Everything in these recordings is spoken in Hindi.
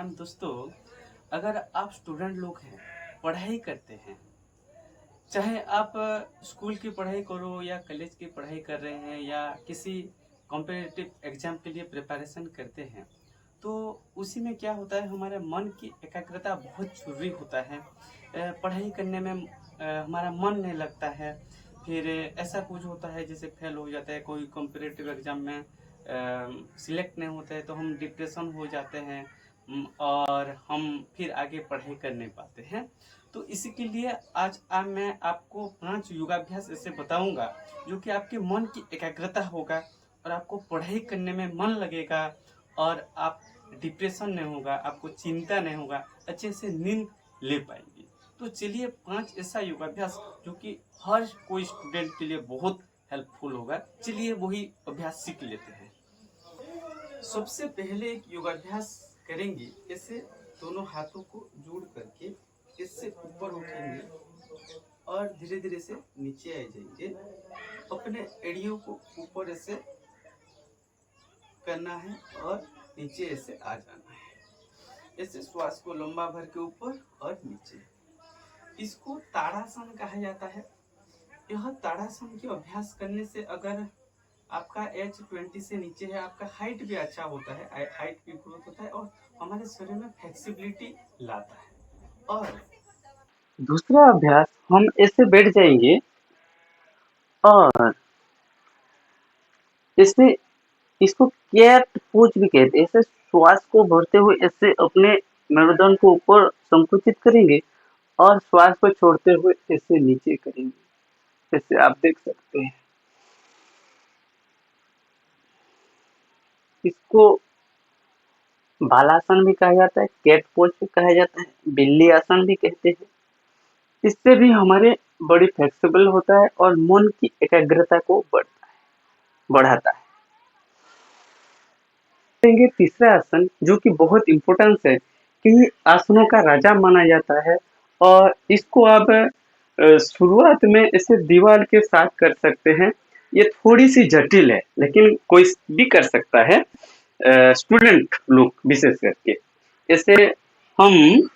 प्राणायाम दोस्तों। अगर आप स्टूडेंट लोग हैं, पढ़ाई करते हैं, चाहे आप स्कूल की पढ़ाई करो या कॉलेज की पढ़ाई कर रहे हैं या किसी कॉम्पिटिटिव एग्जाम के लिए प्रिपरेशन करते हैं, तो उसी में क्या होता है, हमारे मन की एकाग्रता बहुत जरूरी होता है। पढ़ाई करने में हमारा मन नहीं लगता है। फिर ऐसा कुछ होता है जैसे फेल हो जाता है, कोई कॉम्पिटिटिव एग्जाम में सिलेक्ट नहीं होता है तो हम डिप्रेशन हो जाते हैं। और हम फिर आगे पढ़ाई कर नहीं पाते हैं। तो इसी के लिए आज मैं आपको 5 योगाभ्यास ऐसे बताऊंगा जो कि आपके मन की एकाग्रता होगा और आपको पढ़ाई करने में मन लगेगा और आप डिप्रेशन नहीं होगा, आपको चिंता नहीं होगा, अच्छे से नींद ले पाएंगे। तो चलिए 5 ऐसा योगाभ्यास जो कि हर कोई स्टूडेंट के लिए बहुत हेल्पफुल होगा, चलिए वही अभ्यास सीख लेते हैं। सबसे पहले एक योगाभ्यास करेंगे। ऐसे दोनों हाथों को जोड़ करके इससे ऊपर उठेंगे और धीरे धीरे से नीचे आ जाएंगे। अपने एड़ियों को ऊपर ऐसे करना है और नीचे ऐसे आ जाना है। ऐसे श्वास को लंबा भर के ऊपर और नीचे। इसको ताड़ासन कहा जाता है। यह ताड़ासन के अभ्यास करने से अगर आपका एज 20 से नीचे है, आपका हाइट भी अच्छा होता है, हाइट भी ग्रोथ होता है और हमारे शरीर में फ्लेक्सिबिलिटी लाता है। और दूसरा अभ्यास, हम ऐसे बैठ जाएंगे और इसमें इसको कैट पोज भी कहते हैं। ऐसे श्वास को भरते हुए ऐसे अपने मेरुदंड को ऊपर संकुचित करेंगे और श्वास को छोड़ते हुए ऐसे नीचे करेंगे। जैसे आप देख सकते हैं। इसको बालासन भी कहा जाता है, कैट पोज भी कहा जाता है, बिल्ली आसन भी कहते हैं। इससे भी हमारे बॉडी फ्लेक्सिबल होता है और मन की एकाग्रता को बढ़ाता है। तीसरा आसन जो कि बहुत इम्पोर्टेंस है, कि आसनों का राजा माना जाता है और इसको आप शुरुआत में इसे दीवार के साथ कर सकते हैं। ये थोड़ी सी जटिल है लेकिन कोई भी कर सकता है, स्टूडेंट लोग विशेष करके। ऐसे हम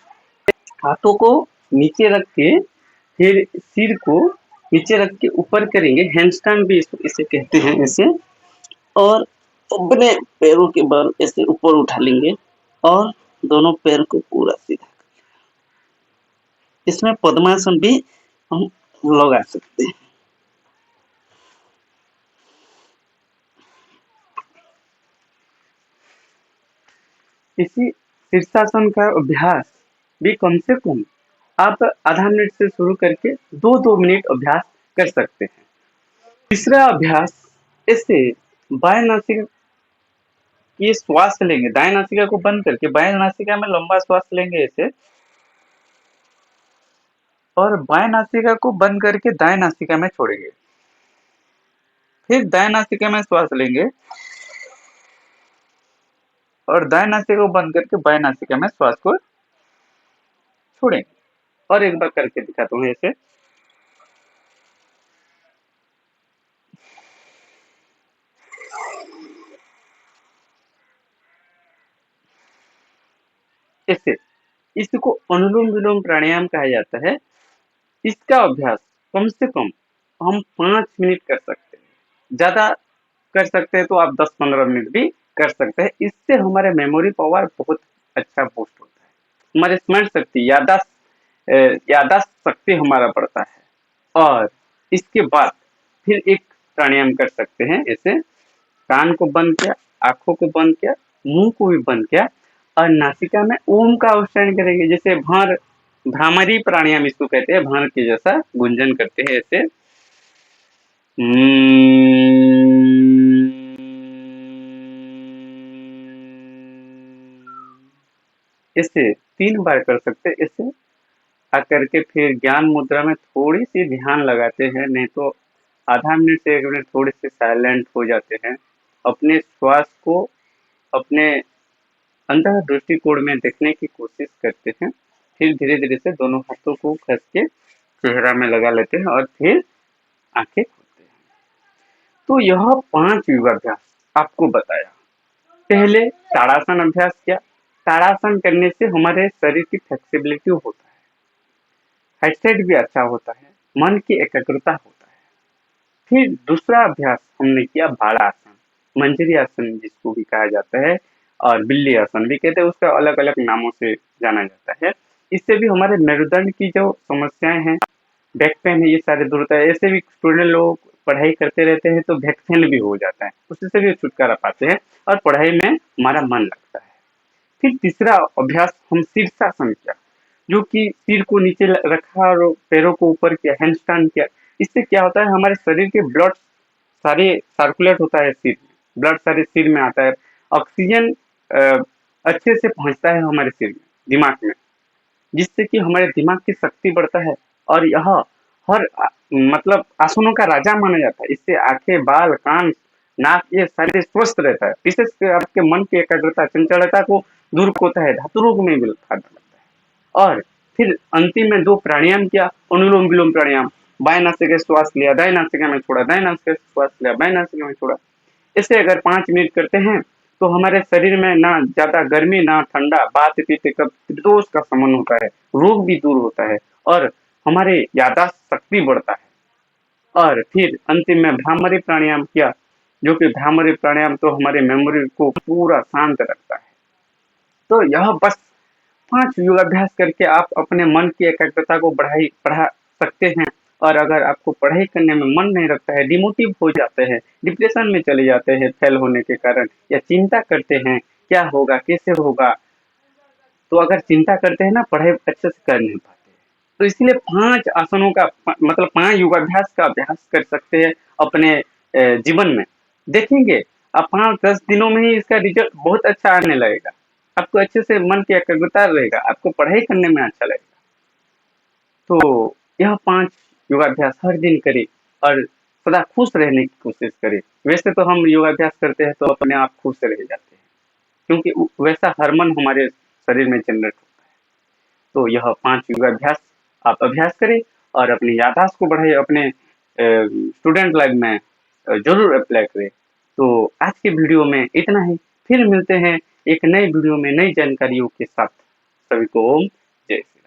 हाथों को नीचे रख के फिर सिर को नीचे रख के ऊपर करेंगे, हैंडस्टैंड भी इसे कहते हैं ऐसे। और अपने पैरों के बल ऐसे ऊपर उठा लेंगे और दोनों पैर को पूरा सीधा। इसमें पद्मासन भी हम लगा सकते हैं। इसी शीर्षासन का अभ्यास भी कम से कम आप आधा मिनट से शुरू करके 2-2 मिनट अभ्यास कर सकते हैं। तीसरा अभ्यास, ऐसे बाएं नासिका की श्वास लेंगे, दाएं नासिका को बंद करके बाएं नासिका में लंबा श्वास लेंगे ऐसे, और बाएं नासिका को बंद करके दाएं नासिका में छोड़ेंगे। फिर दाएं नासिका में श्वास लेंगे और दाएं नासिका को बंद करके बाएं नासिका में श्वास को छोड़ेंगे। और एक बार करके दिखाता हूँ ऐसे। ऐसे इसको अनुलोम विलोम प्राणायाम कहा जाता है। इसका अभ्यास कम से कम हम 5 मिनट कर सकते हैं। ज्यादा कर सकते हैं तो आप 10-15 मिनट भी कर सकते हैं। इससे हमारे मेमोरी पावर बहुत अच्छा बूस्ट होता है, हमारे स्मरण शक्ति, यादाश्त शक्ति हमारा बढ़ता है। और इसके बाद फिर एक प्राणायाम कर सकते हैं ऐसे, कान को बंद किया, आंखों को बंद किया, मुंह को भी बंद किया और नासिका में ओम का उच्चारण करेंगे। जैसे भ्रामरी प्राणायाम इसको कहते हैं, भांग के जैसा गुंजन करते हैं ऐसे। इसे 3 बार कर सकते हैं। इसे आकर के फिर ज्ञान मुद्रा में थोड़ी सी ध्यान लगाते हैं, नहीं तो आधा मिनट से 1 मिनट थोड़े से साइलेंट हो जाते हैं। अपने श्वास को अपने अंतः दृष्टिकोण में देखने की कोशिश करते हैं। फिर धीरे धीरे से दोनों हाथों को कस के चेहरा में लगा लेते हैं और फिर आंखें खोलते हैं। तो यह 5 योगाभ्यास आपको बताया। पहले ताड़ासन अभ्यास किया। ताड़ासन करने से हमारे शरीर की फ्लेक्सिबिलिटी होता है, हाइट सेट भी अच्छा होता है, मन की एकाग्रता होता है। फिर दूसरा अभ्यास हमने किया भाड़ा आसन, मंजरी आसन जिसको भी कहा जाता है, और बिल्ली आसन भी कहते हैं, उसका अलग अलग नामों से जाना जाता है। इससे भी हमारे मेरुदंड की जो समस्याएं हैं, बैक पेन है, ये सारे दूर होता है। ऐसे भी स्टूडेंट लोग पढ़ाई करते रहते हैं तो बैक पेन भी हो जाता है, उससे भी छुटकारा पाते हैं और पढ़ाई में हमारा मन लगता है। फिर तीसरा अभ्यास हम शीर्षासन किया, जो कि सिर को नीचे रखा और पैरों को ऊपर किया, हैंडस्टैंड किया। इससे क्या होता है, हमारे शरीर के ब्लड सारे सर्कुलेट होता है सिर में, ब्लड सारे सिर में आता है, ऑक्सीजन अच्छे से पहुंचता है हमारे सिर में, दिमाग में, जिससे कि हमारे दिमाग की शक्ति बढ़ता है। और यह हर मतलब आसनों का राजा माना जाता है। इससे आंखें, बाल, कान, नाक ये सारे स्वस्थ रहता है। विशेष आपके मन की एकाग्रता, चंचलता को दूर होता है, धातु रोग में भी फायदा लगता है। और फिर अंतिम में 2 प्राणायाम किया, अनुलोम विलोम प्राणायाम। बाएं नासिका से श्वास लिया, दाएं नासिका में छोड़ा, दाएं नासिका से श्वास लिया, बाएं नासिका में छोड़ा। इसे अगर 5 मिनट करते हैं तो हमारे शरीर में ना ज्यादा गर्मी ना ठंडा, बात पित्त कफ दोष का शमन होता है, रोग भी दूर होता है और हमारे याददाश्त शक्ति बढ़ता है। और फिर अंतिम में भ्रामरी प्राणायाम किया, जो कि भ्रामरी प्राणायाम तो हमारे मेमोरी को पूरा शांत रखता है। तो यह बस 5 योगाभ्यास करके आप अपने मन की एकाग्रता को बढ़ा सकते हैं। और अगर आपको पढ़ाई करने में मन नहीं लगता है, डिमोटिव हो जाते हैं, डिप्रेशन में चले जाते हैं फेल होने के कारण, या चिंता करते हैं क्या होगा, कैसे होगा, तो अगर चिंता करते हैं ना, पढ़ाई अच्छे से कर नहीं पाते। तो इसलिए 5 आसनों का मतलब 5 योगाभ्यास का अभ्यास कर सकते हैं अपने जीवन में। देखेंगे आप 5-10 दिनों में ही इसका रिजल्ट बहुत अच्छा आने लगेगा। आपको अच्छे से मन की एकाग्रता रहेगा, आपको पढ़ाई करने में अच्छा लगेगा। तो यह 5 योगाभ्यास हर दिन करें और सदा खुश रहने की कोशिश करें। वैसे तो हम योगाभ्यास करते हैं तो अपने आप खुश रह जाते हैं, क्योंकि वैसा हार्मोन हमारे शरीर में जनरेट होता है। तो यह 5 योगाभ्यास आप अभ्यास करें और अपनी याददाश्त को बढ़ाइए, अपने स्टूडेंट लाइफ में जरूर अप्लाई करें। तो आज के वीडियो में इतना ही, फिर मिलते हैं एक नए वीडियो में नई जानकारियों के साथ। सभी को ओम जय श्री